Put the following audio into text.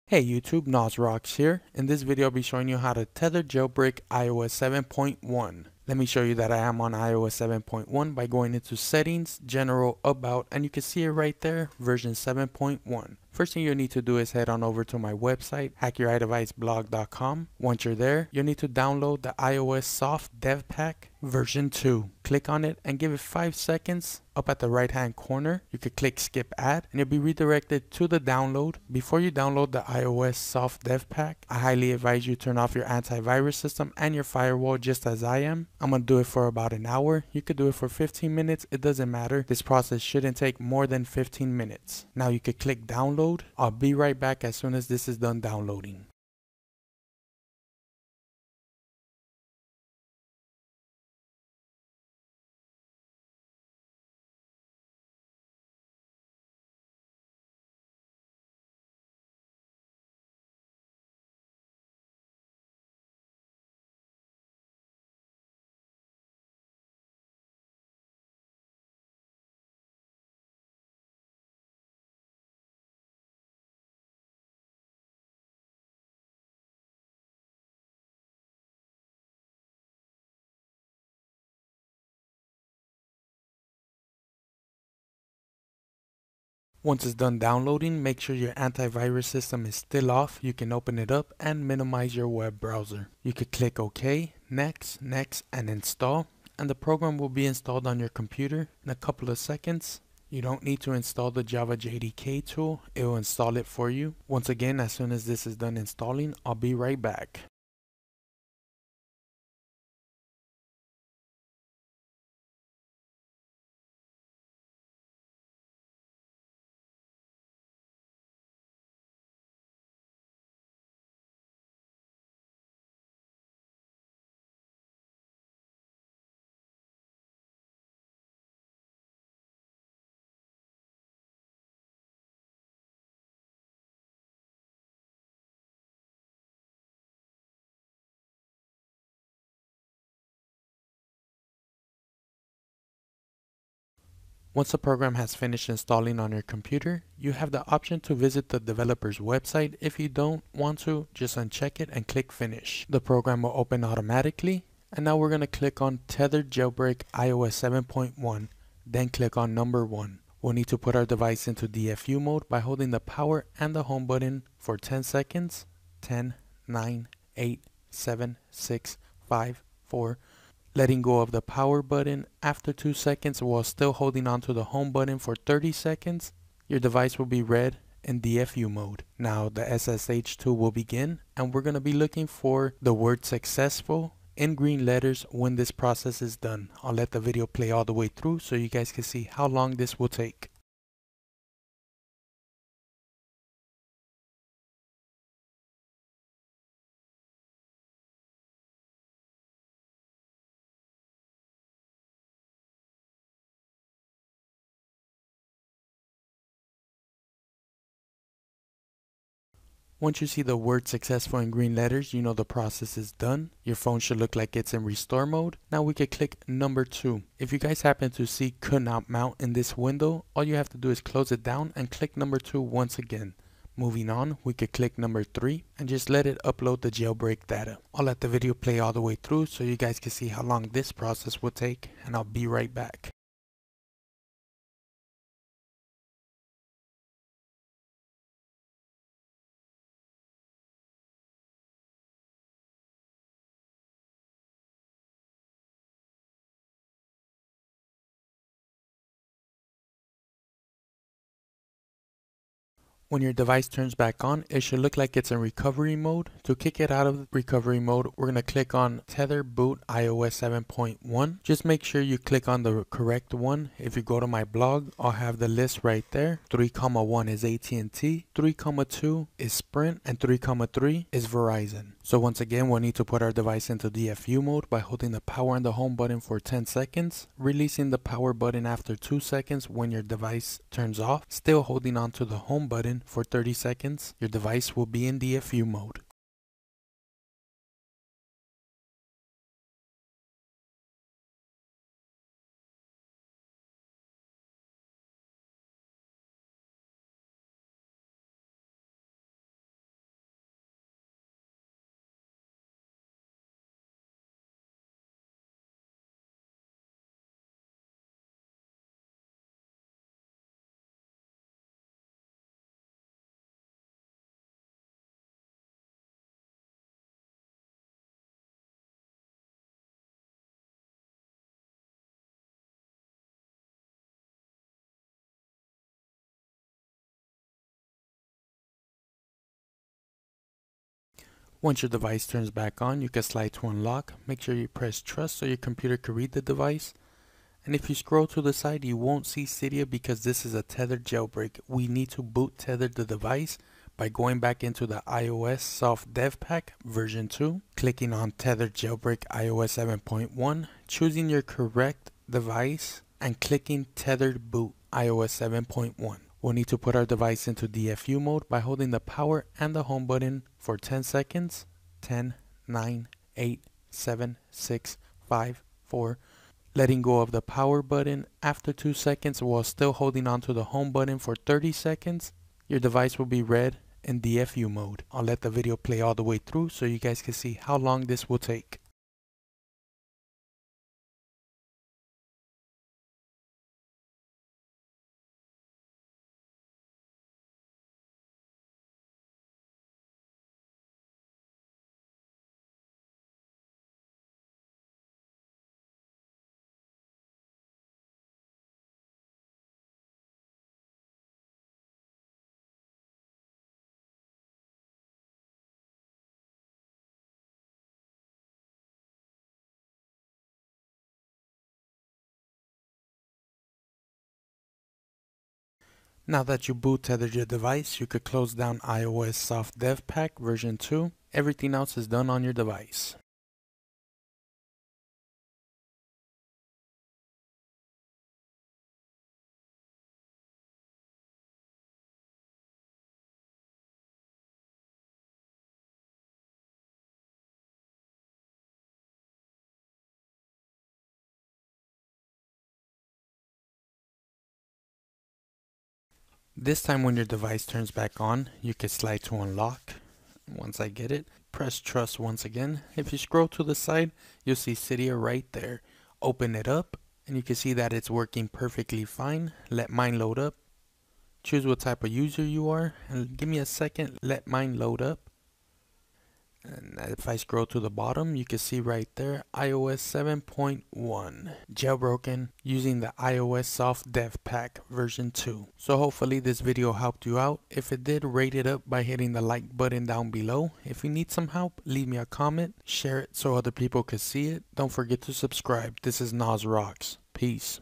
Hey YouTube, Rocks here. In this video I'll be showing you how to tether jailbreak iOS 7.1. Let me show you that I am on iOS 7.1 by going into settings, general, about, and you can see it right there, version 7.1. First thing you need to do is head on over to my website, hackyourideviceblog.com. Once you're there, you'll need to download the iOS Soft Dev Pack version 2. Click on it and give it 5 seconds. Up at the right hand corner, you could click skip ad and you'll be redirected to the download. Before you download the iOS Soft Dev Pack, I highly advise you turn off your antivirus system and your firewall just as I am. I'm going to do it for about an hour. You could do it for 15 minutes. It doesn't matter. This process shouldn't take more than 15 minutes. Now you could click download. I'll be right back as soon as this is done downloading. Once it's done downloading, make sure your antivirus system is still off. You can open it up and minimize your web browser. You could click OK, next, next, and install, and the program will be installed on your computer in a couple of seconds. You don't need to install the Java JDK tool, it will install it for you. Once again, as soon as this is done installing, I'll be right back. Once the program has finished installing on your computer, you have the option to visit the developer's website. If you don't want to, just uncheck it and click finish. The program will open automatically. And now we're going to click on Tethered Jailbreak iOS 7.1, then click on number 1. We'll need to put our device into DFU mode by holding the power and the home button for 10 seconds. 10, 9, 8, 7, 6, 5, 4. Letting go of the power button after 2 seconds while still holding onto the home button for 30 seconds. Your device will be read in DFU mode. Now the SSH tool will begin and we're going to be looking for the word successful in green letters when this process is done. I'll let the video play all the way through so you guys can see how long this will take. Once you see the word successful in green letters, you know the process is done. Your phone should look like it's in restore mode. Now we could click number 2. If you guys happen to see could not mount in this window, all you have to do is close it down and click number 2 once again. Moving on, we could click number 3 and just let it upload the jailbreak data. I'll let the video play all the way through so you guys can see how long this process will take, and I'll be right back. When your device turns back on, it should look like it's in recovery mode. To kick it out of recovery mode, we're going to click on Tether Boot iOS 7.1. Just make sure you click on the correct one. If you go to my blog, I'll have the list right there. 3,1 is AT&T, 3,2 is Sprint, and 3,3 is Verizon. So once again, we'll need to put our device into DFU mode by holding the power and the home button for 10 seconds, releasing the power button after 2 seconds when your device turns off, still holding on to the home button for 30 seconds. Your device will be in DFU mode. Once your device turns back on, you can slide to unlock. Make sure you press trust so your computer can read the device. And if you scroll to the side, you won't see Cydia because this is a Tethered jailbreak. We need to boot Tether the device by going back into the iOS soft dev pack version 2, clicking on Tethered jailbreak iOS 7.1, choosing your correct device, and clicking Tethered boot iOS 7.1. We'll need to put our device into DFU mode by holding the power and the home button for 10 seconds. 10, 9, 8, 7, 6, 5, 4. Letting go of the power button after 2 seconds while still holding onto the home button for 30 seconds. Your device will be read in DFU mode. I'll let the video play all the way through so you guys can see how long this will take. Now that you boot tethered your device, you could close down iOS soft dev pack version 2. Everything else is done on your device. This time when your device turns back on, you can slide to unlock. Once I get it, press trust once again. If you scroll to the side, you'll see Cydia right there. Open it up and you can see that it's working perfectly fine. Let mine load up. Choose what type of user you are and give me a second, let mine load up. And if I scroll to the bottom, you can see right there iOS 7.1 jailbroken using the iOS soft dev pack version 2. So hopefully this video helped you out. If it did, rate it up by hitting the like button down below. If you need some help, leave me a comment, share it so other people can see it. Don't forget to subscribe. This is Nas Rocks. Peace.